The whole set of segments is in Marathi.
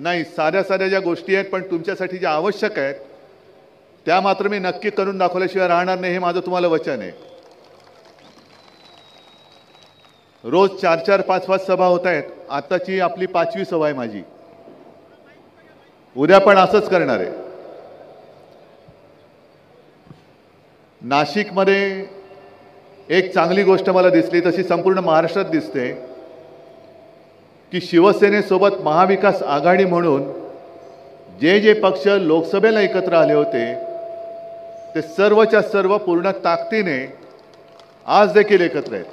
नाही, साध्या साध्या ज्या गोष्टी आहेत पण तुमच्यासाठी ज्या आवश्यक आहेत त्या मात्र मी नक्की करून दाखवल्याशिवाय राहणार नाही, हे माझं तुम्हाला वचन आहे. रोज 4-4, 5-5 सभा होत आहेत. आताची आपली 5वी सभा आहे माझी. उद्या पण असंच करणार आहे. नाशिकमध्ये एक चांगली गोष्ट मला दिसली, तशी संपूर्ण महाराष्ट्रात दिसते, की शिवसेनेसोबत महाविकास आघाडी म्हणून जे जे पक्ष लोकसभेला एकत्र आले होते ते सर्वच्या सर्व पूर्ण ताकदीने आज देखील एकत्र आहेत.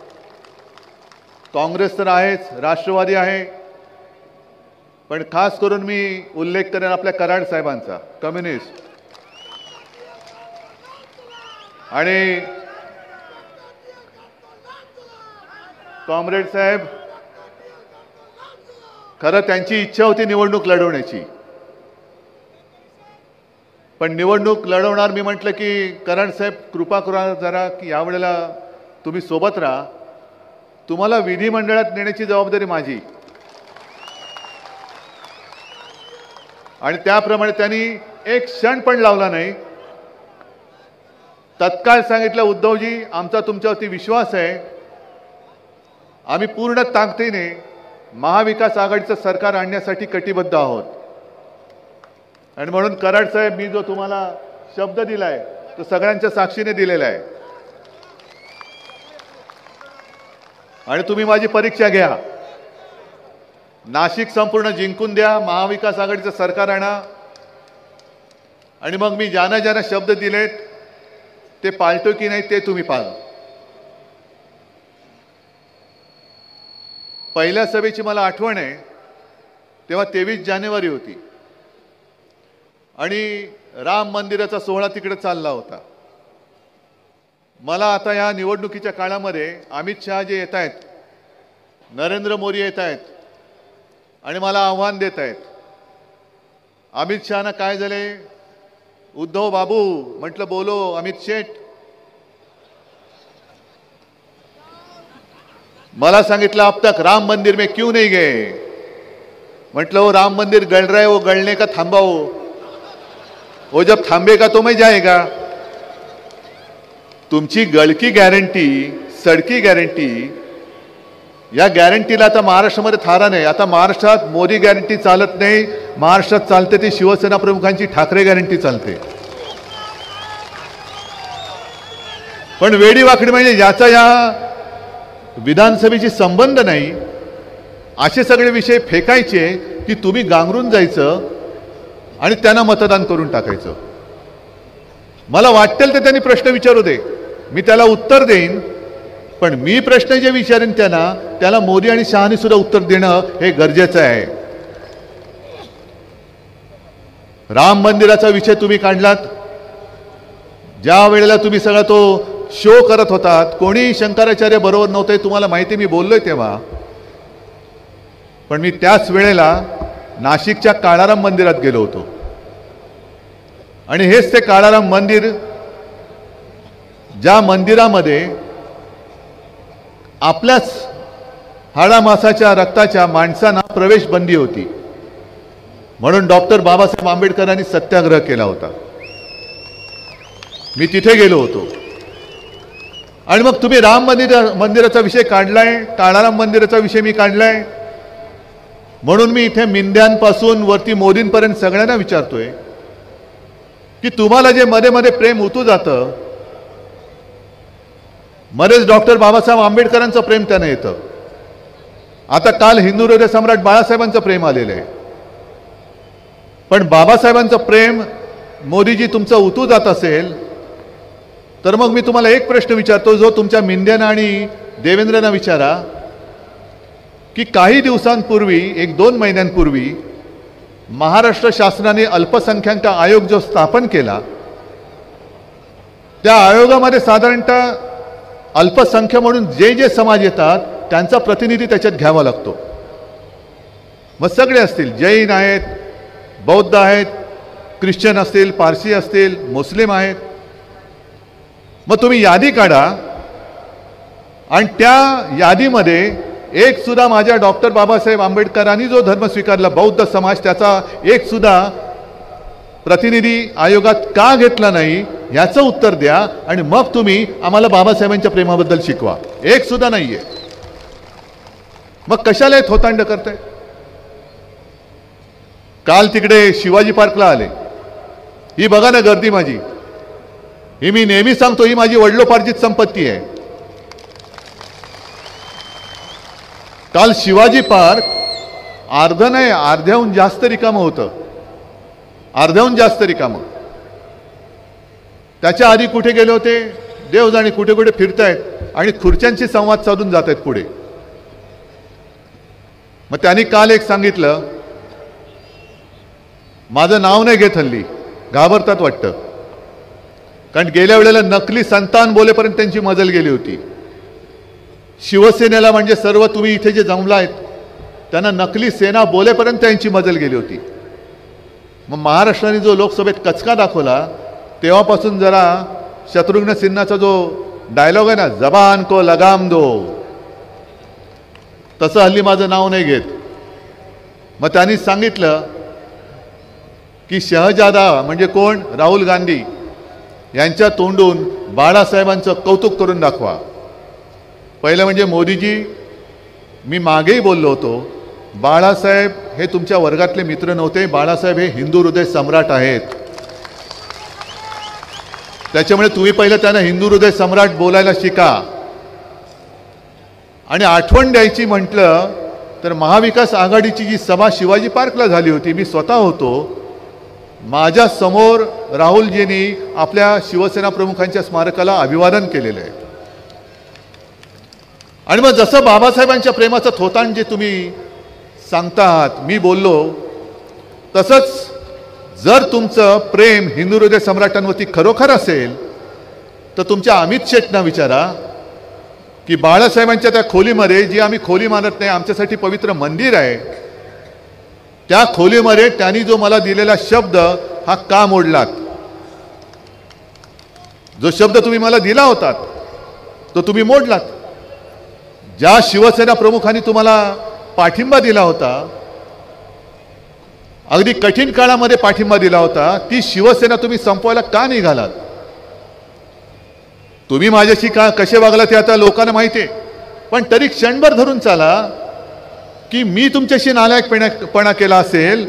काँग्रेस तर आहेच, राष्ट्रवादी आहे, पण खास करून मी उल्लेख करेन आपल्या कराड साहेबांचा, कम्युनिस्ट. आणि कॉम्रेड साहेब, खरं त्यांची इच्छा होती निवडणूक लढवण्याची, पण निवडणूक लढवणार मी म्हटलं की कराड साहेब कृपा करा जरा की यावेळेला तुम्ही सोबत राहा, तुम्हाला विधिमंडळात नेण्याची जबाबदारी माझी. आणि त्याप्रमाणे त्यांनी एक क्षण पण लावला नाही. तत्काळ सांगितलं, उद्धवजी आमचा तुमच्यावरती विश्वास आहे, आम्ही पूर्ण ताकदीने महाविकास आघाडीचं सरकार आणण्यासाठी कटिबद्ध आहोत. आणि म्हणून कराड साहेब, मी जो तुम्हाला शब्द दिलाय तो सगळ्यांच्या साक्षीने दिलेला आहे. आणि तुम्ही माझी परीक्षा घ्या. नाशिक संपूर्ण जिंकून द्या, महाविकास आघाडीचं सरकार आणा, आणि मग मी ज्यांना ज्यांना शब्द दिलेत ते पाळतो की नाही ते तुम्ही पाहा. पहिल्या सभेची मला आठवण आहे, तेव्हा 23 जानेवारी होती आणि राम मंदिराचा सोहळा तिकडे चालला होता. मला आता या निवडणुकीच्या काळामध्ये अमित शहा जे येत आहेत, नरेंद्र मोदी येत आहेत आणि मला आव्हान देत आहेत. अमित शहाना काय झाले, उद्धव बाबू, म्हटलं बोलो अमित शेठ. मला सांगितलं अब तक राम मंदिर में क्यों नहीं गए. म्हटलं वो राम मंदिर गल रहा है, वो गलने का थांबाओ, वो जब थांबेगा तो मैं जाएगा. तुमची गळकी गॅरंटी, सडकी गॅरंटी, या गॅरंटीला आता महाराष्ट्रामध्ये थारा नाही. आता महाराष्ट्रात मोदी गॅरंटी चालत नाही, महाराष्ट्रात चालते ती शिवसेना प्रमुखांची ठाकरे गॅरंटी चालते. पण वेडी वाकडी म्हणजे ज्याचा या विधानसभेशी संबंध नाही असे सगळे विषय फेकायचे की तुम्ही गांगरून जायचं आणि त्यांना मतदान करून टाकायचं. मला वाटेल ते त्यांनी प्रश्न विचारू दे, मी त्याला उत्तर देईन, पण मी प्रश्न जे विचारेन त्याला मोदी आणि शहानी सुद्धा उत्तर देणं हे गरजेचं आहे. राम मंदिराचा विषय तुम्ही काढलात, ज्या वेळेला तुम्ही सगळा तो शो करत होतात, कोणी शंकराचार्य बरोबर नव्हते, तुम्हाला माहिती, मी बोललोय तेव्हा. पण मी त्याच वेळेला नाशिकच्या काळाराम मंदिरात गेलो होतो आणि हेच ते काळाराम मंदिर, ज्या मंदिरामध्ये आपल्याच हाडामासाच्या रक्ताच्या माणसांना प्रवेश बंदी होती, म्हणून डॉक्टर बाबासाहेब आंबेडकरांनी सत्याग्रह केला होता. मी तिथे गेलो होतो. आणि मग तुम्ही राम मंदिराचा विषय काढलाय, काळाराम मंदिराचा विषय मी काढलाय, म्हणून मी इथे मिंद्यांपासून वरती मोदींपर्यंत सगळ्यांना विचारतोय की तुम्हाला जे मध्ये मध्ये प्रेम उतू जातं, मध्येच डॉक्टर बाबासाहेब आंबेडकरांचं प्रेम त्यानं येतं. आता काल हिंदू हृदय सम्राट बाळासाहेबांचं प्रेम आलेलं आहे, पण बाबासाहेबांचं प्रेम मोदीजी तुमचं उतू जात असेल तर मग मी तुम्हाला एक प्रश्न विचारतो, जो तुमच्या मिंद्यांना आणि देवेंद्रना विचारा, की काही दिवसांपूर्वी, 1-2 महिन्यांपूर्वी महाराष्ट्र शासनाने अल्पसंख्याक आयोग जो स्थापन केला, त्या आयोगामध्ये साधारणतः अल्पसंख्य म्हणून जे जे समाज येतात त्यांचा प्रतिनिधी त्याच्यात घ्यावा लागतो. मग सगळे असतील, जैन आहेत, बौद्ध आहेत, ख्रिश्चन असतील, पारसी असतील, मुस्लिम आहेत. मग तुम्ही यादी काढा आणि त्या यादीमध्ये एक सुद्धा माझ्या डॉक्टर बाबासाहेब आंबेडकरांनी जो धर्म स्वीकारला बौद्ध समाज त्याचा एक सुद्धा प्रतिनिधी आयोगात का घेतला नाही याचं उत्तर द्या आणि मग तुम्ही आम्हाला बाबासाहेबांच्या प्रेमाबद्दल शिकवा. एक सुद्धा नाहीये. मग कशाला हे थोतांड करताय? काल तिकडे शिवाजी पार्कला आले. ही बघा ना गर्दी माझी. ही मी नेहमी सांगतो ही माझी वडिलोपार्जित संपत्ती आहे. काल शिवाजी पार्क अर्ध नाही अर्ध्याहून जास्त रिकामं होतं. अर्ध्याहून जास्त रिकामं. त्याच्या आधी कुठे गेले होते देव जाणे. कुठे कुठे फिरतायत आणि खुर्च्यांशी संवाद साधून जात आहेत पुढे. मग त्यांनी काल एक सांगितलं, माझं नाव नाही घेत हल्ली, घाबरतात वाटतं, कारण गेल्या वेळेला नकली संतान बोलेपर्यंत त्यांची मजल गेली होती. शिवसेनेला म्हणजे सर्व तुम्ही इथे जे जमलायत त्यांना नकली सेना बोलेपर्यंत त्यांची मजल गेली होती. मग महाराष्ट्राने जो लोकसभेत कचका दाखवला तेव्हापासून जरा शत्रुघ्न सिन्हाचा जो डायलॉग आहे ना, जबान को लगाम दो, तसं हल्ली माझं नाव नाही घेत. मग त्यांनी सांगितलं की शहजादा म्हणजे कोण, राहुल गांधी यांच्या तोंडून बाळासाहेबांचं कौतुक करून दाखवा. पहिलं म्हणजे मोदीजी, मी मागेही बोललो होतो, बाळासाहेब हे तुमच्या वर्गातले मित्र नव्हते. बाळासाहेब हे हिंदू हृदय सम्राट आहेत. त्याच्यामुळे तुम्ही पहिलं त्यांना हिंदू हृदय सम्राट बोलायला शिका. आणि आठवण द्यायची म्हटलं तर महाविकास आघाडीची जी सभा शिवाजी पार्कला झाली होती, मी स्वतः होतो. माझ्या समोर राहुलजींनी आपल्या शिवसेना प्रमुखांच्या स्मारकाला अभिवादन केलेलं आहे. आणि मग जसं बाबासाहेबांच्या प्रेमाचं थोतांड जे तुम्ही सांगतात मी बोललो, तसंच जर तुमचं प्रेम हिंदू हृदय सम्राटांवरती खरोखर असेल तर तुमच्या अमित शेटना विचारा की बाळासाहेबांच्या त्या खोलीमध्ये, जी आम्ही खोली मानत नाही, आमच्यासाठी पवित्र मंदिर आहे, त्या खोलीमध्ये त्यांनी जो मला दिलेला शब्द हा का मोडलात? जो शब्द तुम्ही मला दिला होता तो तुम्ही मोडलात. ज्या शिवसेना प्रमुखांनी तुम्हाला पाठिंबा दिला होता, अगदी कठीण काळामध्ये पाठिंबा दिला होता, ती शिवसेना तुम्ही संपवायला का निघालात? तुम्ही माझ्याशी का कसे वागलात ते आता लोकांना माहिती आहे, पण तरी क्षणभर धरून चाला की मी तुमच्याशी नालायकपणा केला असेल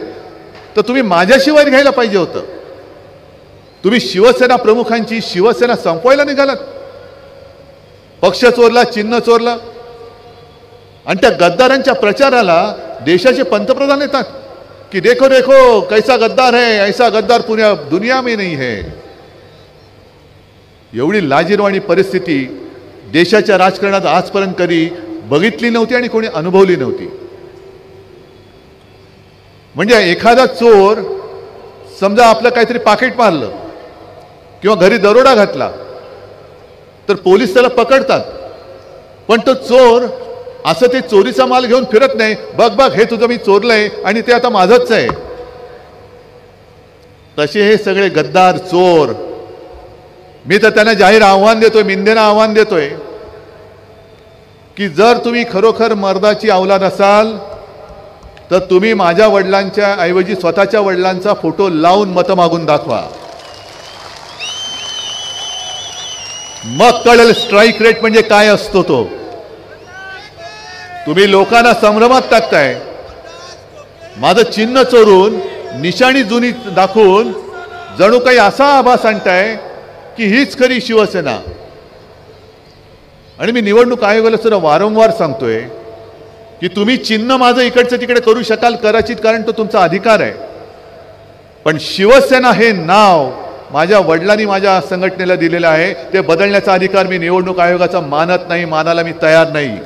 तर तुम्ही माझ्याशी वैर घ्यायला पाहिजे होतं. तुम्ही शिवसेना प्रमुखांची शिवसेना संपवायला निघालात. पक्ष चोरला, चिन्ह चोरला, आणि त्या गद्दारांच्या प्रचाराला देशाचे पंतप्रधान येतात की देखो देखो कैसा गद्दार है, ऐसा गद्दार पुण्या दुनिया में नहीं है. एवढी लाजिरवाणी परिस्थिती देशाच्या राजकारणात आजपर्यंत कधी बघितली नव्हती आणि कोणी अनुभवली नव्हती. म्हणजे एखादा चोर समजा आपलं काहीतरी पाकिट मारलं किंवा घरी दरोडा घातला तर पोलीस त्याला पकडतात, पण तो चोर असं ते चोरीचा माल घेऊन फिरत नाही, बघ बघ हे तुझं मी चोरलंय आणि ते आता माझंच आहे. तसे हे सगळे गद्दार चोर. मी तर त्यांना जाहीर आव्हान देतोय, मिंदेना आव्हान देतोय की जर तुम्ही खरोखर मर्दाची औलाद असाल तर तुम्ही माझ्या वडिलांच्या ऐवजी स्वतःच्या वडिलांचा फोटो लावून मतं मागून दाखवा. मग कळेल स्ट्राईक रेट म्हणजे काय असतो तो. तुम्ही लोकांना संभ्रमात टाकताय. माझं चिन्ह चोरून निशाणी जुनी दाखवून जणू काही असा आभास आणताय की हीच खरी शिवसेना. आणि मी निवडणूक आयोगाला सुद्धा वारंवार सांगतोय की तुम्ही चिन्ह माझं इकडचं तिकडे करू शकाल कदाचित, कारण तो तुमचा अधिकार आहे, पण शिवसेना हे नाव माझ्या वडिलांनी माझ्या संघटनेला दिलेलं आहे, ते बदलण्याचा अधिकार मी निवडणूक आयोगाचा मानत नाही, मानायला मी तयार नाही.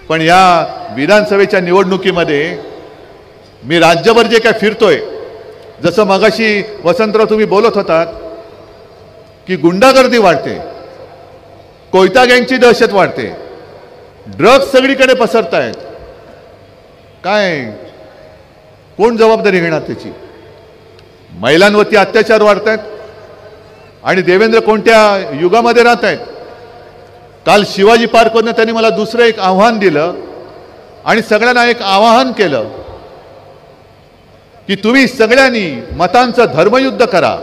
पण या विधानसभेच्या निवडणुकीमध्ये मी राज्यभर जे काय फिरतोय, जसं मगाशी वसंतराव तुम्ही बोलत होतात की गुंडागर्दी वाढते, कोयता गँगची दहशत वाढते, ड्रग्ज सगळीकडे पसरतायत, काय कोण जबाबदारी घेणार त्याची? महिलांवरती अत्याचार वाढतायत आणि देवेंद्र कोणत्या युगामध्ये राहत आहेत? काल शिवाजी पार्कवरनं त्यांनी मला दुसरं एक आव्हान दिलं आणि सगळ्यांना एक आवाहन केलं की तुम्ही सगळ्यांनी मतांचं धर्मयुद्ध करा.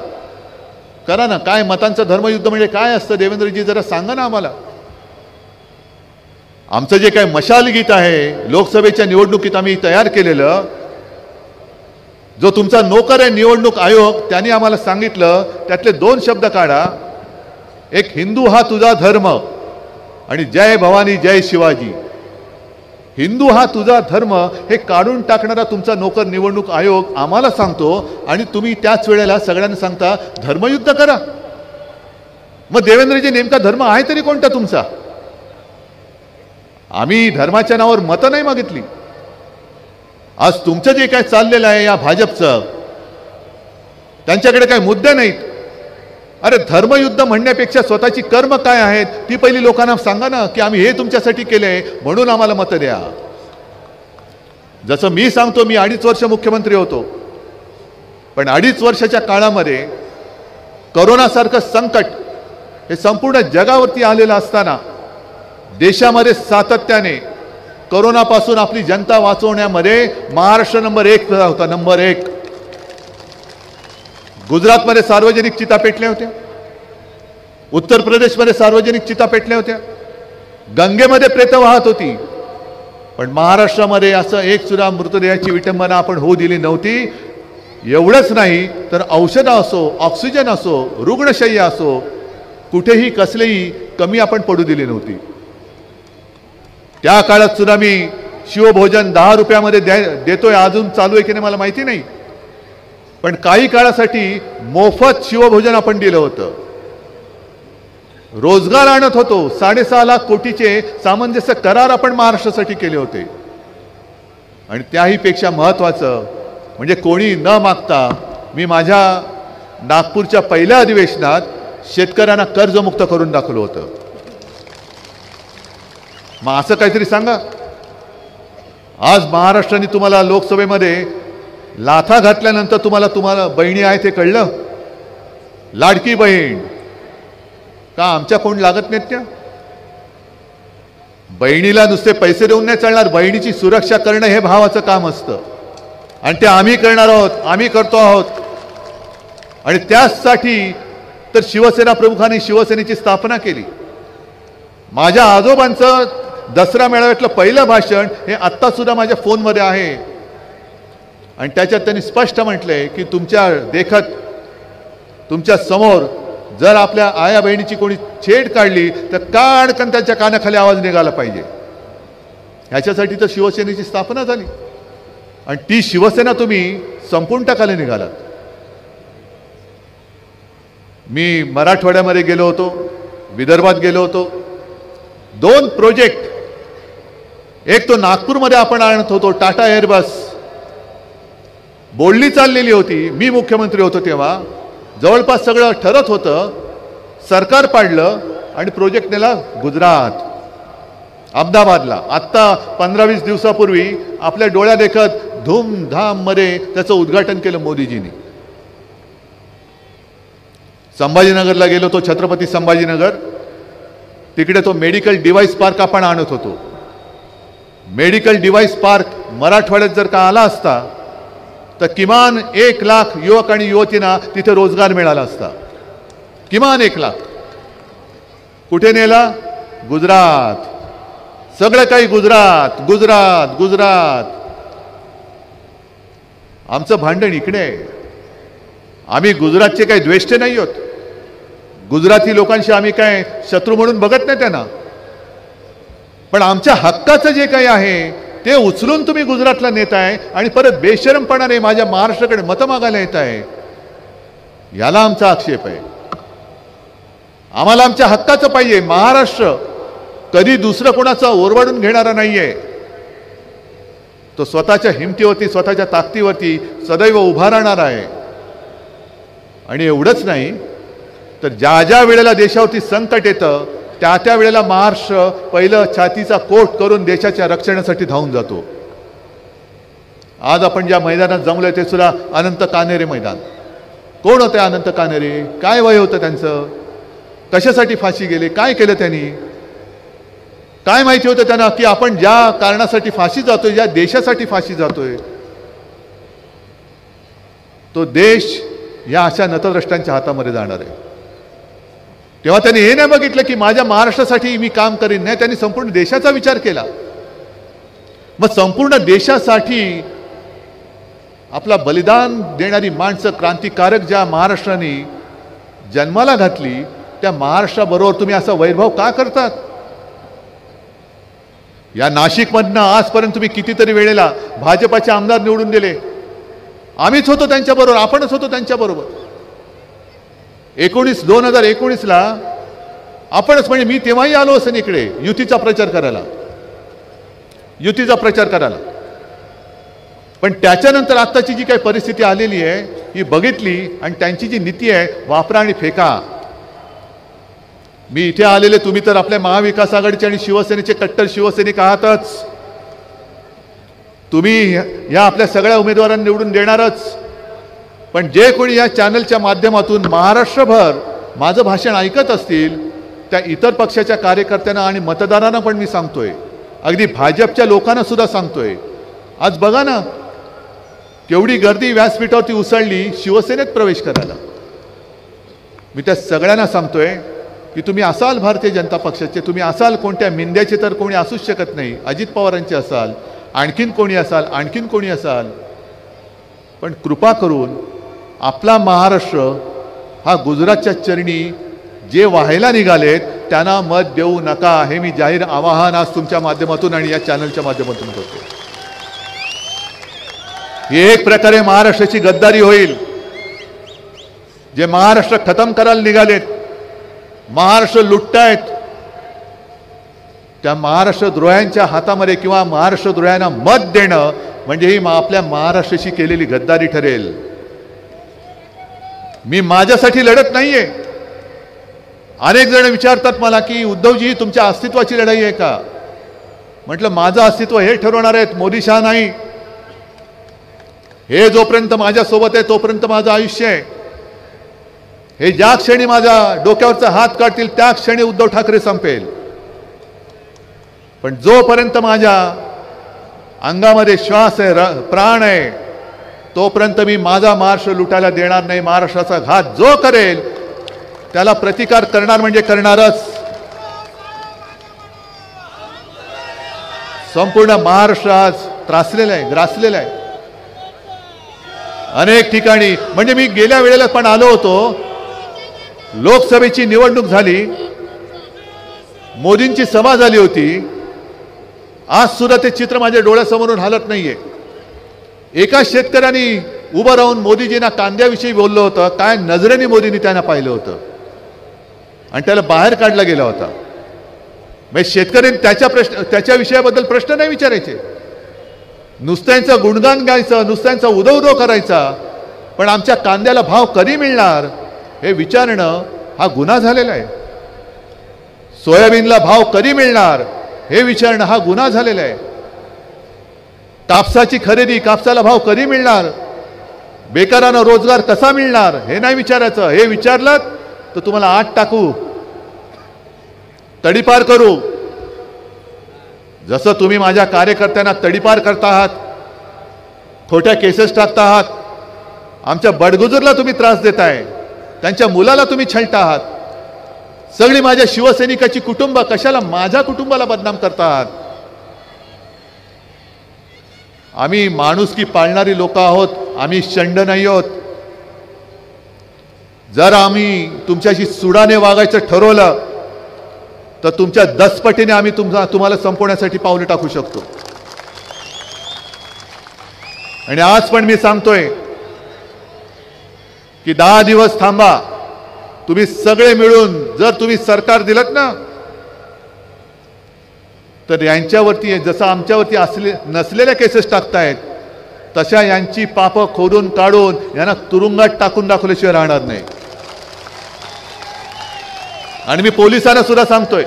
करा ना. काय मतांचं धर्मयुद्ध म्हणजे काय असतं देवेंद्रजी, जरा सांगा ना आम्हाला. आमचं जे काय मशाल गीत आहे लोकसभेच्या निवडणुकीत आम्ही तयार केलेलं, जो तुमचा नोकर आहे निवडणूक आयोग, त्यांनी आम्हाला सांगितलं त्यातले 2 शब्द काढा. एक हिंदू हा तुझा धर्म आणि जय भवानी जय शिवाजी. हिंदू हा तुझा धर्म हे काढून टाकणारा तुमचा नोकर निवडणूक आयोग आम्हाला सांगतो आणि तुम्ही त्याच वेळेला सगळ्यांना सांगता धर्मयुद्ध करा. मग देवेंद्रजी नेमका धर्म आहे तरी कोणता तुमचा? आम्ही धर्माच्या नावावर मतं नाही मागितली. आज तुमचं जे काय चाललेलं आहे या भाजपचं, त्यांच्याकडे काही मुद्दे नाहीत. अरे धर्मयुद्ध म्हणण्यापेक्षा स्वतःची कर्म काय आहेत ती पहिली लोकांना सांगा ना, की आम्ही हे तुमच्यासाठी केले म्हणून आम्हाला मतं द्या. जसं मी सांगतो, मी 2.5 वर्ष मुख्यमंत्री होतो, पण 2.5 वर्षाच्या काळामध्ये करोनासारखं संकट हे संपूर्ण जगावरती आलेलं असताना देशामध्ये सातत्याने करोनापासून आपली जनता वाचवण्यामध्ये महाराष्ट्र नंबर 1 होता. नंबर 1. गुजरातमध्ये सार्वजनिक चिता पेटल्या होत्या, उत्तर प्रदेशमध्ये सार्वजनिक चिता पेटल्या होत्या, गंगेमध्ये प्रेत वाहत होती, पण महाराष्ट्रामध्ये असं एक सुद्धा मृतदेहाची विटंबना आपण होऊ दिली नव्हती. एवढंच नाही तर औषधं असो, ऑक्सिजन असो, रुग्णशय्या असो, कुठेही कसलेही कमी आपण पडू दिली नव्हती. त्या काळात सुद्धा मी शिवभोजन 10 रुपयामध्ये देतोय, अजून चालू आहे की नाही मला माहिती नाही, पण काही काळासाठी मोफत शिवभोजन आपण दिलं होतं. रोजगार आणत होतो. 6.5 लाख कोटीचे सामंजस्य करार आपण महाराष्ट्रासाठी केले होते. आणि त्याही पेक्षा महत्त्वाचं म्हणजे कोणी न मागता मी माझ्या नागपूरच्या पहिल्या अधिवेशनात शेतकऱ्यांना कर्जमुक्त करून दाखवलं होतं. मग असं काहीतरी सांगा. आज महाराष्ट्राने तुम्हाला लोकसभेमध्ये लाथा घातल्यानंतर तुम्हाला बहिणी आहे ते कळलं. लाडकी बहीण का आमच्या कोण लागत नाहीत त्या? बहिणीला नुसते पैसे देऊन नाही चालणार, बहिणीची सुरक्षा करणं हे भावाचं काम असतं आणि ते आम्ही करणार आहोत, आम्ही करतो आहोत. आणि त्यासाठी तर शिवसेना प्रमुखांनी शिवसेनेची स्थापना केली. माझ्या आजोबांचं दसरा मेळाव्यातलं पहिलं भाषण हे आत्ता सुद्धा माझ्या फोनमध्ये आहे आणि त्याच्यात त्यांनी स्पष्ट म्हटलंय की तुमच्या देखत तुमच्या समोर जर आपल्या आया बहिणीची कोणी छेड काढली तर काढकन त्यांच्या कानाखाली आवाज निघाला पाहिजे. ह्याच्यासाठी तर शिवसेनेची स्थापना झाली आणि ती शिवसेना तुम्ही संपून टाकायला निघालात. मी मराठवाड्यामध्ये गेलो होतो, विदर्भात गेलो होतो. 2 प्रोजेक्ट, एक तो नागपूरमध्ये आपण आणत होतो टाटा एअरबस, बोलणी चाललेली होती. मी मुख्यमंत्री होतो तेव्हा, जवळपास सगळं ठरत होतं, सरकार पाडलं आणि प्रोजेक्ट नेला गुजरात, अहमदाबादला. आत्ता 15-20 दिवसापूर्वी आपल्या डोळ्या देखत धूमधाममध्ये त्याचं उद्घाटन केलं मोदीजींनी. संभाजीनगरला गेलो तो, छत्रपती संभाजीनगर, तिकडे तो मेडिकल डिव्हाइस पार्क आपण आणत होतो. मेडिकल डिव्हाइस पार्क मराठवाड्यात जर का आला असता तर किमान 1 लाख युवक आणि युवतींना तिथे रोजगार मिळाला असता. किमान 1 लाख. कुठे नेला? गुजरात. सगळं काही गुजरात गुजरात गुजरात. आमचं भांडण इकडे आहे. आम्ही गुजरातचे काही द्वेष्ट नाही आहोत. गुजराती लोकांशी आम्ही काय शत्रू म्हणून बघत नाही त्यांना, पण आमच्या हक्काचं जे काही आहे ते उचलून तुम्ही गुजरातला नेताय आणि परत बेशरमपणाने माझ्या महाराष्ट्राकडे मतं मागायला येत आहे. याला आमचा आक्षेप आहे. आम्हाला आमच्या हक्काचं पाहिजे. महाराष्ट्र कधी दुसरं कोणाचा ओरबाडून घेणारा नाहीये. तो स्वतःच्या हिमतीवरती, स्वतःच्या ताकदीवरती सदैव उभा राहणार आहे. आणि एवढंच नाही तर ज्या ज्या वेळेला देशावरती संकट येतं त्या त्या वेळेला महाराष्ट्र पहिलं छातीचा कोट करून देशाच्या रक्षणासाठी धावून जातो. आज आपण ज्या मैदानात जमलोय ते सुद्धा अनंत कान्हेरे मैदान. कोण होते अनंत कान्हेरे? काय वय होतं त्यांचं? कशासाठी फाशी गेले? काय केलं त्यांनी? काय माहिती होतं त्यांना की आपण ज्या कारणासाठी फाशी जातोय, ज्या देशासाठी फाशी जातोय, तो देश या अशा नतद्रष्टांच्या हातामध्ये जाणार आहे. तेव्हा त्यांनी हे नाही बघितलं की माझ्या महाराष्ट्रासाठी मी काम करीन, नाही, त्यांनी संपूर्ण देशाचा विचार केला. मग संपूर्ण देशासाठी आपला बलिदान देणारी माणसं, क्रांतिकारक ज्या महाराष्ट्राने जन्माला घातली, त्या महाराष्ट्राबरोबर तुम्ही असा वैभव का करतात? या नाशिकमधनं आजपर्यंत तुम्ही कितीतरी वेळेला भाजपाचे आमदार निवडून दिले. आम्हीच होतो त्यांच्याबरोबर, आपणच होतो त्यांच्याबरोबर. 2019ला आपणच, म्हणजे मी तेव्हाही आलो असेल इकडे युतीचा प्रचार करायला. पण त्याच्यानंतर आत्ताची जी काही परिस्थिती आलेली आहे ही बघितली, आणि त्यांची जी नीती आहे वापरा आणि फेका. मी इथे आलेले, तुम्ही तर आपल्या महाविकास आघाडीचे आणि शिवसेनेचे कट्टर शिवसैनिक आहातच. तुम्ही या आपल्या सगळ्या उमेदवारांना निवडून देणारच. पण जे कोणी या चॅनलच्या माध्यमातून महाराष्ट्रभर माझं भाषण ऐकत असतील, त्या इतर पक्षाच्या कार्यकर्त्यांना आणि मतदारांना पण मी सांगतोय, अगदी भाजपच्या लोकांना सुद्धा सांगतोय. आज बघा ना केवढी गर्दी व्यासपीठावरती उसळली शिवसेनेत प्रवेश करायला. मी त्या सगळ्यांना सांगतोय की तुम्ही असाल भारतीय जनता पक्षाचे, तुम्ही असाल कोणत्या मिंद्याचे तर कोणी असूच शकत नाही, अजित पवारांचे असाल, आणखीन कोणी असाल, पण कृपा करून आपला महाराष्ट्र हा गुजरातच्या चरणी जे व्हायला निघालेत त्यांना मत देऊ नका, हे मी जाहीर आवाहन आज तुमच्या माध्यमातून आणि या चॅनलच्या माध्यमातून करतो. ही एक प्रकारे महाराष्ट्राची गद्दारी होईल. जे महाराष्ट्र खतम करायला निघालेत, महाराष्ट्र लुटतायत, त्या महाराष्ट्रद्रोह्यांच्या हातामध्ये किंवा महाराष्ट्रद्रोह्यांना मत देणं म्हणजे ही आपल्या महाराष्ट्राशी केलेली गद्दारी ठरेल. मी माझ्यासाठी लढत नाहीये. अनेक जण विचारतात मला की उद्धवजी तुमच्या अस्तित्वाची लढाई आहे का? म्हटलं माझं अस्तित्व हे ठरवणार आहेत, मोदी शहा नाही. हे जोपर्यंत माझ्यासोबत आहे तोपर्यंत माझं आयुष्य आहे. हे ज्या क्षणी माझ्या डोक्यावरचा हात काढतील त्या क्षणी उद्धव ठाकरे संपेल. पण जोपर्यंत माझ्या अंगामध्ये श्वास आहे, प्राण आहे, तोपर्यंत मी माझा महाराष्ट्र लुटायला देणार नाही. महाराष्ट्राचा घात जो करेल त्याला प्रतिकार करणार म्हणजे करणारच. संपूर्ण महाराष्ट्र आज त्रासलेला आहे, ग्रासलेला आहे अनेक ठिकाणी. म्हणजे मी गेल्या वेळेला पण आलो होतो, लोकसभेची निवडणूक झाली, मोदींची सभा झाली होती. आज सुद्धा ते चित्र माझ्या डोळ्यासमोरून हलत नाहीये. एका शेतकऱ्यांनी उभं राहून मोदीजींना कांद्याविषयी बोललं होतं, काय नजरेने मोदींनी त्यांना पाहिलं होतं आणि त्याला बाहेर काढला गेला होता. म्हणजे शेतकऱ्यांनी त्याच्या विषयाबद्दल प्रश्न नाही विचारायचे, नुसत्यांचं गुणगान गायचं, नुसत्यांचा उदो करायचा. पण आमच्या कांद्याला भाव कधी मिळणार हे विचारणं हा गुन्हा झालेला आहे. सोयाबीनला भाव कधी मिळणार हे विचारणं हा गुन्हा झालेला आहे. कापसाची खरेदी, कापसाला भाव कधी मिळणार, बेकारांना रोजगार कसा मिळणार हे नाही विचारायचं. हे विचारलं तर तुम्हाला आत टाकू, तडीपार करू. जसं तुम्ही माझ्या कार्यकर्त्यांना तडीपार करता आहात, खोट्या केसेस टाकता आहात, आमच्या बडगुजरला तुम्ही त्रास देताय, त्यांच्या मुलाला तुम्ही छळता आहात, सगळी माझ्या शिवसैनिकाची कुटुंब, कशाला माझ्या कुटुंबाला बदनाम करता आहात. आम्ही माणुसकी पाळणारी लोक आहोत, आम्ही शंड नाही आहोत. जर आम्ही तुमच्याशी सुडाने वागायचं ठरवलं तर तुमच्या 10 पटीने आम्ही तुम्हाला संपवण्यासाठी पावले टाकू शकतो. आणि आज पण मी सांगतोय की 10 दिवस थांबा. तुम्ही सगळे मिळून जर तुम्ही सरकार दिलत ना, तर यांच्यावरती जसं आमच्यावरती नसलेल्या केसेस टाकतायत तशा यांची पापं खोदून काढून यांना तुरुंगात टाकून दाखवल्याशिवाय राहणार नाही. आणि मी पोलिसांना सुद्धा सांगतोय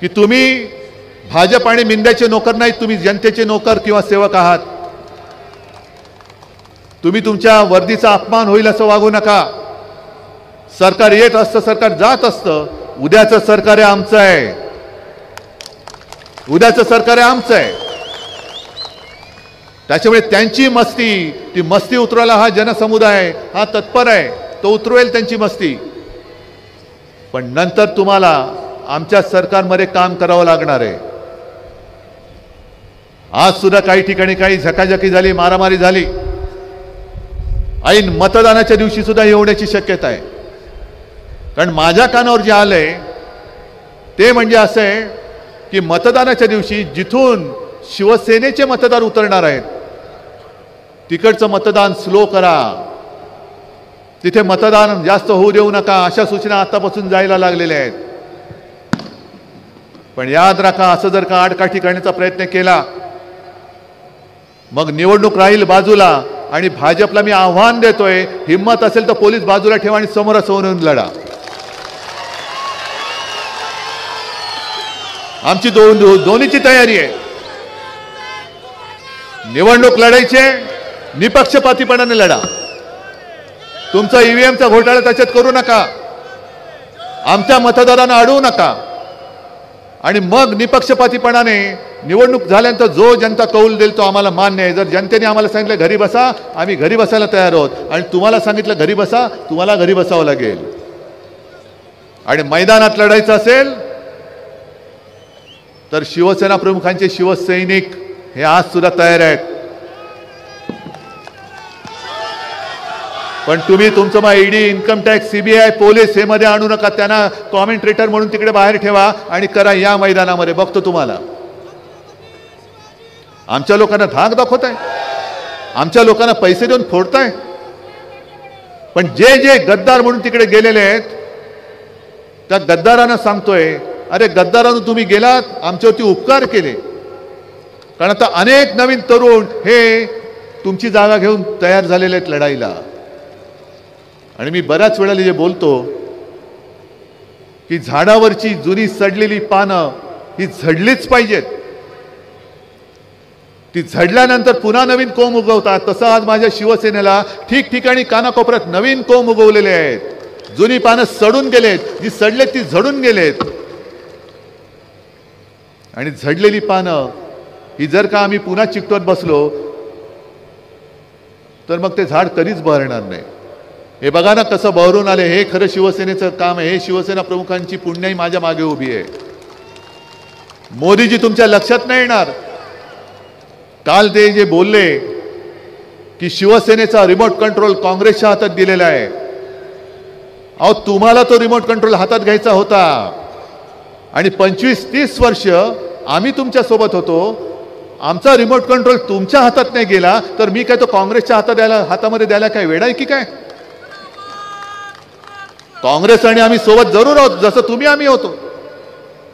की तुम्ही भाजप आणि मिंद्याचे नोकर नाहीत, तुम्ही जनतेचे नोकर किंवा सेवक आहात. तुम्ही तुमच्या वर्दीचा अपमान होईल असं वागू नका. सरकार येत असतं, सरकार जात असतं. उद्याचं सरकार आहे आमचं आहे. उद्याचं सरकार आहे आमचं आहे. त्याच्यामुळे त्यांची मस्ती, ती मस्ती उतरवायला हा जनसमुदाय हा तत्पर आहे. तो उतरवेल त्यांची मस्ती. पण नंतर तुम्हाला आमच्या सरकारमध्ये काम करावं लागणार आहे. आज सुद्धा काही ठिकाणी काही झकाझकी झाली, मारामारी झाली. ऐन मतदानाच्या दिवशी सुद्धा होण्याची शक्यता आहे. कारण माझ्या कानावर जे आलंय ते म्हणजे असं आहे की मतदानाच्या दिवशी जिथून शिवसेनेचे मतदार उतरणार आहेत तिकडचं मतदान स्लो करा, तिथे मतदान जास्त होऊ देऊ नका, अशा सूचना आतापासून जायला लागलेल्या आहेत. पण याद राखा, असं जर का आडकाठी करण्याचा प्रयत्न केला मग निवडणूक राहील बाजूला. आणि भाजपला मी आव्हान देतोय, हिम्मत असेल तर पोलीस बाजूला ठेवा आणि समोरासमोर येऊन लढा. आमची दोन्हीची तयारी आहे. निवडणूक लढायचे, निपक्षपातीपणाने लढा. तुमचा ईव्हीएमचा घोटाळा त्याच्यात करू नका, आमच्या मतदारांना अडवू नका. आणि मग निपक्षपातीपणाने निवडणूक झाल्यानंतर जो जनता कौल देईल तो आम्हाला मान्य आहे. जर जनतेने आम्हाला सांगितलं घरी बसा, आम्ही घरी बसायला तयार आहोत. आणि तुम्हाला सांगितलं घरी बसा, तुम्हाला घरी बसावं लागेल. आणि मैदानात लढायचं असेल तर शिवसेना प्रमुखांचे शिवसैनिक हे आज सुद्धा तयार आहेत. पण तुम्ही तुमचं मग ED, income tax, CBI, police हे मध्ये आणू नका. त्यांना कॉमेंट्रेटर म्हणून तिकडे बाहेर ठेवा आणि करा या मैदानामध्ये. बघतो तुम्हाला. आमच्या लोकांना धाक दाखवताय, आमच्या लोकांना पैसे देऊन फोडताय. पण जे जे गद्दार म्हणून तिकडे गेलेले आहेत त्या गद्दारांना सांगतोय, अरे गद्दारांनो तुम्ही गेलात, आमच्यावरती उपकार केले. कारण आता अनेक नवीन तरुण हे तुमची जागा घेऊन तयार झालेले आहेत लढाईला. आणि मी बऱ्याच वेळेला जे बोलतो की झाडावरची जुनी सडलेली पानं ही झडलीच पाहिजेत. ती झडल्यानंतर पुन्हा नवीन कोंब उगवतात. तसं आज माझ्या शिवसेनेला ठिकठिकाणी कानाकोपऱ्यात नवीन कोंब उगवलेले आहेत. जुनी पानं सडून गेलेत, जी सडलेत ती झडून गेलेत. आणि झडलेली पानं ही जर का आम्ही पुन्हा चिकटवत बसलो तर मग ते झाड कधीच बहरणार नाही. हे बघा ना कसं बहरून आले. हे खरं शिवसेनेचं काम आहे. हे शिवसेना प्रमुखांची पुण्याई माझ्या मागे उभी आहे. मोदीजी तुमच्या लक्षात नाही येणार. काल ते जे बोलले की शिवसेनेचा रिमोट कंट्रोल काँग्रेसच्या हातात दिलेला आहे. अहो तुम्हाला तो रिमोट कंट्रोल हातात घ्यायचा होता. आणि 25-30 वर्ष आम्ही तुमच्या सोबत होतो. आमचा रिमोट कंट्रोल तुमच्या हातात नाही गेला तर मी काय तो काँग्रेसच्या हातामध्ये द्यायला काय वेडा आहे की काय? काँग्रेस आणि आम्ही सोबत जरूर आहोत, जसं तुम्ही आम्ही होतो.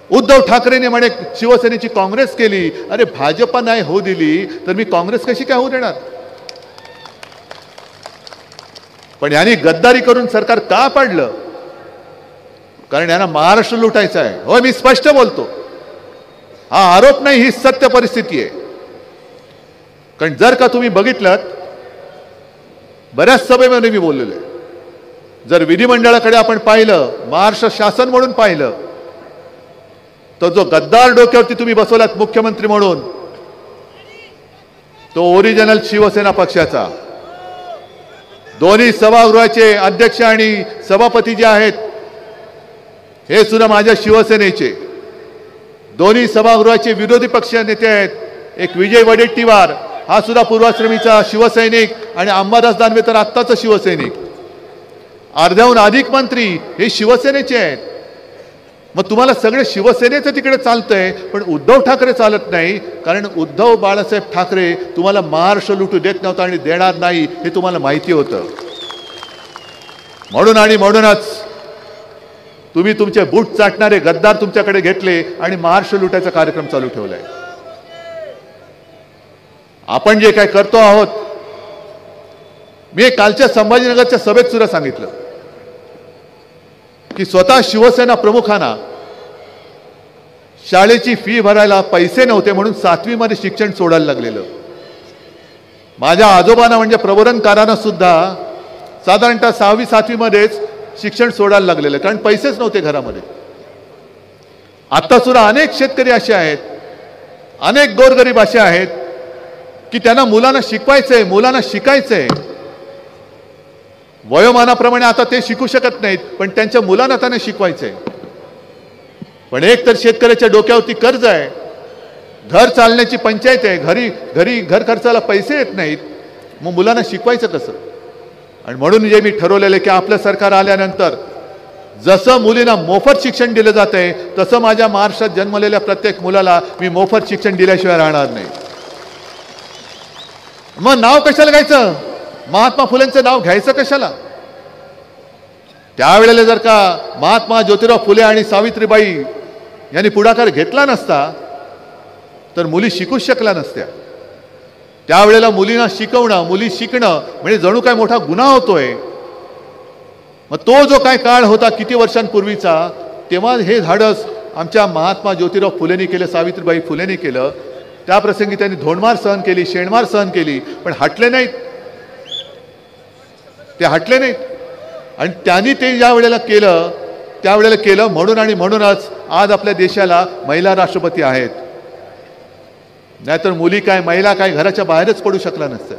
उद्धव ठाकरेने म्हणे शिवसेनेची काँग्रेस केली. अरे भाजपा नाही होऊ दिली तर मी काँग्रेस कशी काय होऊ देणार? पण यांनी गद्दारी करून सरकार का पाडलं? कारण यांना महाराष्ट्र लुटायचा आहे. हो मी स्पष्ट बोलतो, हा आरोप नाही, ही सत्य परिस्थिती आहे. कारण जर का तुम्ही बघितलं, बऱ्याच सभेमध्ये मी बोललेलो आहे, जर विधिमंडळाकडे आपण पाहिलं, महाराष्ट्र शासन म्हणून पाहिलं, तर जो गद्दार डोक्यावरती तुम्ही बसवलात मुख्यमंत्री म्हणून तो ओरिजिनल शिवसेना पक्षाचा. दोन्ही सभागृहाचे अध्यक्ष आणि सभापती जे आहेत हे सुद्धा माझ्या शिवसेनेचे. दोन्ही सभागृहाचे विरोधी पक्ष नेते आहेत. एक विजय वडेट्टीवार हा सुद्धा पूर्वाश्रमीचा शिवसैनिक आणि अंबादास दानवे तर आत्ताचा शिवसैनिक. अर्ध्याहून अधिक मंत्री हे शिवसेनेचे आहेत. मग तुम्हाला सगळे शिवसेनेचं तिकडे चालतंय पण उद्धव ठाकरे चालत नाही. कारण उद्धव बाळासाहेब ठाकरे तुम्हाला महाराष्ट्र लुटू देत नव्हता आणि देणार नाही हे तुम्हाला माहिती होतं. म्हणून आणि म्हणूनच तुम्ही तुमचे बूट चाटणारे गद्दार तुमच्याकडे घेतले आणि महाराष्ट्र लुटायचा कार्यक्रम चालू ठेवलाय. आपण जे काय करतो आहोत, मी कालच्या संभाजीनगरच्या सभेत सुद्धा सांगितलं की स्वतः शिवसेना प्रमुखांना शाळेची फी भरायला पैसे नव्हते म्हणून 7वी मध्ये शिक्षण सोडायला लागलेलं. माझ्या आजोबांना म्हणजे प्रबोधनकारांना सुद्धा साधारणतः 6वी-7वी मध्येच शिक्षण सोडायला लागलेलं, कारण पैसेच नव्हते घरामध्ये. आता सुद्धा अनेक शेतकरी असे आहेत अनेक गोरगरीब असे आहेत की त्यांना मुलांना शिकवायचंय, मुलांना शिकायचंय. वयोमानाप्रमाणे आता ते शिकू शकत नाहीत, पण त्यांच्या मुलांना त्यांना शिकवायचंय. पण एक तर शेतकऱ्याच्या डोक्यावरती कर्ज आहे, घर चालण्याची पंचायत आहे, घरी घर खर्चाला पैसे येत नाहीत, मग मुलांना शिकवायचं कसं? आणि म्हणून जे मी ठरवलेलं की आपलं सरकार आल्यानंतर जसं मुलींना मोफत शिक्षण दिलं जातंय तसं माझ्या महाराष्ट्रात जन्मलेल्या प्रत्येक मुलाला मी मोफत शिक्षण दिल्याशिवाय राहणार नाही. मग नाव कशाला घ्यायचं? महात्मा फुलेंचं नाव घ्यायचं कशाला? त्यावेळेला जर का महात्मा ज्योतिराव फुले आणि सावित्रीबाई यांनी पुढाकार घेतला नसता तर मुली शिकूच शकल्या नसत्या. त्यावेळेला मुलींना शिकवणं, मुली शिकणं म्हणजे जणू काय मोठा गुन्हा होतोय. मग तो जो काय काळ होता किती वर्षांपूर्वीचा, तेव्हा हे धाडस आमच्या महात्मा ज्योतिराव फुलेंनी केलं, सावित्रीबाई फुलेंनी केलं. त्या प्रसंगी त्यांनी धोंडमार सहन केली, शेणमार सहन केली, पण हटले नाहीत. ते हटले नाहीत. आणि त्यांनी ते ज्या वेळेला केलं त्यावेळेला केलं म्हणून आणि म्हणूनच आज आपल्या देशाला महिला राष्ट्रपती आहेत. नाहीतर मुली काय, महिला काय घराच्या बाहेरच पडू शकला नसतं.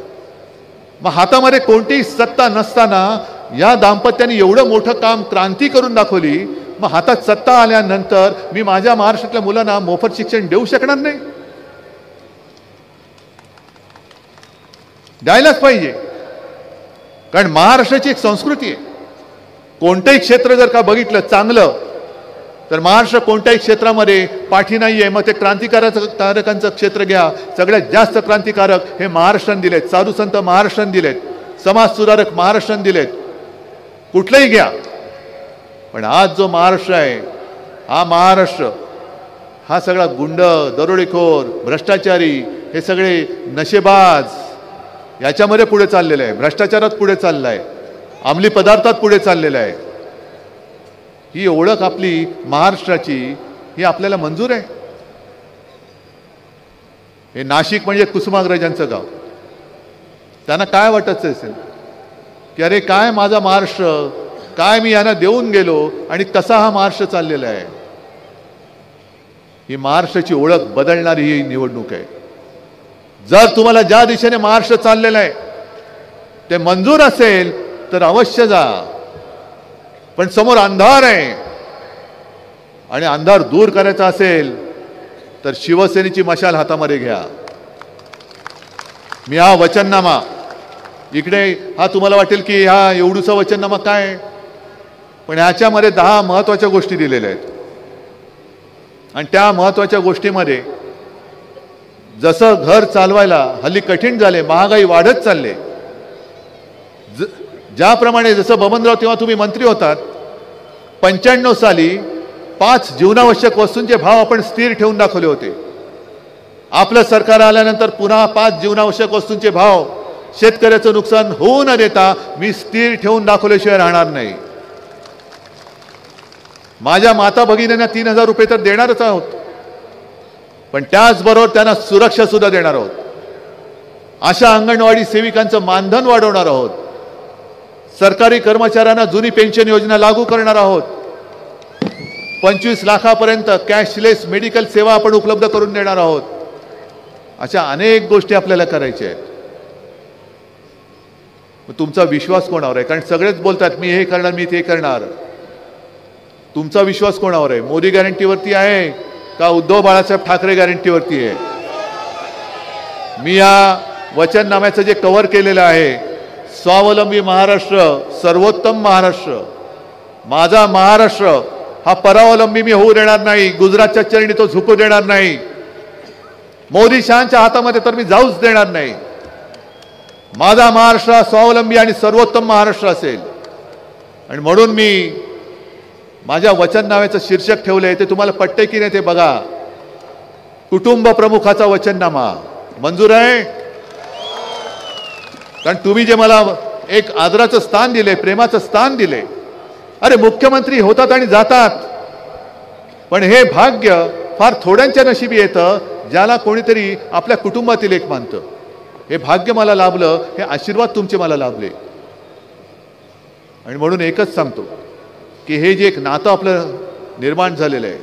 मग हातामध्ये कोणतीही सत्ता नसताना या दाम्पत्याने एवढं मोठं काम, क्रांती करून दाखवली. मग हातात सत्ता आल्यानंतर मी माझ्या महाराष्ट्रातल्या मुलांना मोफत शिक्षण देऊ शकणार नाही? द्यायलाच पाहिजे. कारण महाराष्ट्राची एक संस्कृती आहे. कोणतंही क्षेत्र जर का बघितलं चांगलं तर महाराष्ट्र कोणत्याही क्षेत्रामध्ये पाठी नाही आहे. मग ते क्रांतिकारकांचं क्षेत्र घ्या, सगळ्यात जास्त क्रांतिकारक हे महाराष्ट्राने दिलेत, साधुसंत महाराष्ट्राने दिलेत, समाज सुधारक महाराष्ट्राने दिलेत, कुठलंही घ्या. पण आज जो महाराष्ट्र आहे, हा महाराष्ट्र हा सगळा गुंड, दरोडेखोर, भ्रष्टाचारी, हे सगळे नशेबाज याच्यामध्ये पुढे चाललेलं आहे. भ्रष्टाचारात पुढे चाललं आहे, अंमली पदार्थात पुढे चाललेलं आहे. ही ओळख आपली महाराष्ट्राची ही आपल्याला मंजूर आहे? हे नाशिक म्हणजे कुसुमाग्रजांचं गाव. त्यांना काय वाटत असेल की अरे काय माझा महाराष्ट्र, काय मी यांना देऊन गेलो आणि कसा हा महाराष्ट्र चाललेला आहे. ही महाराष्ट्राची ओळख बदलणारी ही निवडणूक आहे. जर तुम्हाला ज्या दिशेने महाराष्ट्र चाललेला आहे ते मंजूर असेल तर अवश्य जा. पण समोर अंधार आहे आणि अंधार दूर करायचा असेल तर शिवसेनेची मशाल हातामध्ये घ्या. मी हा वचननामा इकडे, हा तुम्हाला वाटेल की हा एवढूसा वचननामा काय, पण ह्याच्यामध्ये 10 महत्त्वाच्या गोष्टी दिलेल्या आहेत. आणि त्या महत्त्वाच्या गोष्टीमध्ये जसं घर चालवायला हल्ली कठीण झाले, महागाई वाढत चालले, ज्याप्रमाणे जसं बबनराव तेव्हा तुम्ही मंत्री होतात, 95 साली 5 जीवनावश्यक वस्तूंचे भाव आपण स्थिर ठेवून दाखवले होते. आपलं सरकार आल्यानंतर पुन्हा 5 जीवनावश्यक वस्तूंचे भाव शेतकऱ्याचं नुकसान होऊ न देता मी स्थिर ठेवून दाखवल्याशिवाय राहणार नाही. माझ्या माता भगिनींना 3000 रुपये तर देणारच आहोत, पण त्याचबरोबर त्यांना सुरक्षा सुद्धा देणार आहोत. अशा अंगणवाडी सेविकांचं मानधन वाढवणार आहोत. सरकारी कर्मचाऱ्यांना जुनी पेन्शन योजना लागू करणार आहोत. 25 लाखापर्यंत कॅशलेस मेडिकल सेवा आपण उपलब्ध करून देणार आहोत. अशा अनेक गोष्टी आपल्याला करायच्या आहेत. तुमचा विश्वास कोणावर आहे? कारण सगळेच बोलतात मी हे करणार, मी ते करणार. तुमचा विश्वास कोणावर आहे? मोदी गॅरंटीवरती आहे का उद्धव बाळासाहेब ठाकरे गॅरंटीवरती आहे? मी या वचननाम्याचं जे कव्हर केलेलं आहे, स्वावलंबी महाराष्ट्र, सर्वोत्तम महाराष्ट्र, माझा महाराष्ट्र हा परावलंबी मी होऊ देणार नाही. गुजरातच्या चरणी तो झुकू देणार नाही. मोदी शहांच्या हातामध्ये तर मी जाऊच देणार नाही. माझा महाराष्ट्र हा स्वावलंबी आणि सर्वोत्तम महाराष्ट्र असेल. आणि म्हणून मी माझ्या वचननाम्याचं शीर्षक ठेवलंय, ते तुम्हाला पटते की नाही ते बघा. कुटुंब प्रमुखाचा वचननामा मंजूर आहे? कारण तुम्ही जे मला एक आदराचं स्थान दिले, प्रेमाचं स्थान दिले. अरे मुख्यमंत्री होतात आणि जातात, पण हे भाग्य फार थोड्यांच्या नशिबी येतं ज्याला कोणीतरी आपल्या कुटुंबातील एक मानतं. हे भाग्य मला लाभलं, हे आशीर्वाद तुमचे मला लाभले. आणि म्हणून एकच सांगतो की हे जे एक नातं आपलं निर्माण झालेलं आहे,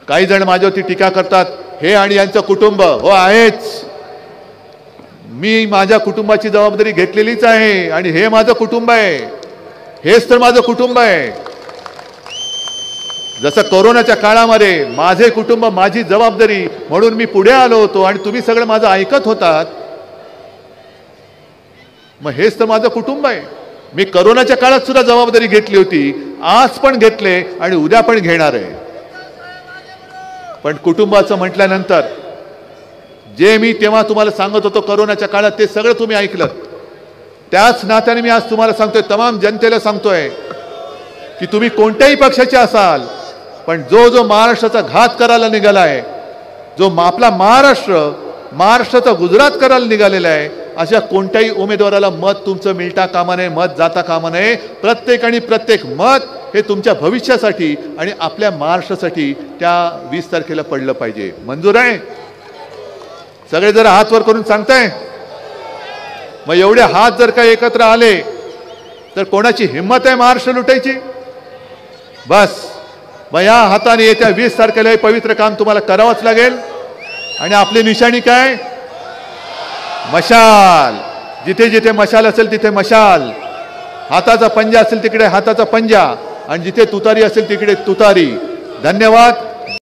काही जण माझ्यावरती टीका करतात हे आणि यांचं कुटुंब हो आहेच. मी माझ्या कुटुंबाची जबाबदारी घेतलेलीच आहे आणि हे माझं कुटुंब आहे. हेच तर माझं कुटुंब आहे. जसं कोरोनाच्या काळामध्ये माझे कुटुंब माझी जबाबदारी म्हणून मी पुढे आलो होतो आणि तुम्ही सगळं माझं ऐकत होतात, मग हेच तर माझं कुटुंब आहे. मी कोरोनाच्या काळात सुद्धा जबाबदारी घेतली होती, आज पण घेतले आणि उद्या पण घेणार आहे. पण कुटुंबाचं म्हटल्यानंतर जे मी तेव्हा तुम्हाला सांगत होतो कोरोनाच्या काळात ते सगळं तुम्ही ऐकलं. त्याच नात्याने मी आज तुम्हाला सांगतोय, तमाम जनतेला सांगतोय की तुम्ही कोणत्याही पक्षाचे असाल, पण जो महाराष्ट्राचा घात करायला निघालाय, जो आपला महाराष्ट्राचा गुजरात करायला निघालेला आहे, अशा कोणत्याही उमेदवाराला मत तुमचं मिळता कामा नये, मत जाता कामा नये. प्रत्येक मत हे तुमच्या भविष्यासाठी आणि आपल्या महाराष्ट्रासाठी त्या 20 तारखेला पडलं पाहिजे. मंजूर आहे? सगळे जरा हात वर करून सांगताय. मग एवढे हात जर का एकत्र आले तर कोणाची हिंमत आहे महाराष्ट्र लुटायची? बस मग या हाताने येत्या 20 तारखेला हे पवित्र काम तुम्हाला करावंच लागेल. आणि आपली निशाणी काय? मशाल. जिथे जिथे मशाल असेल तिथे मशाल, हाताचा पंजा असेल तिकडे हाताचा पंजा, आणि जिथे तुतारी असेल तिकडे तुतारी. धन्यवाद.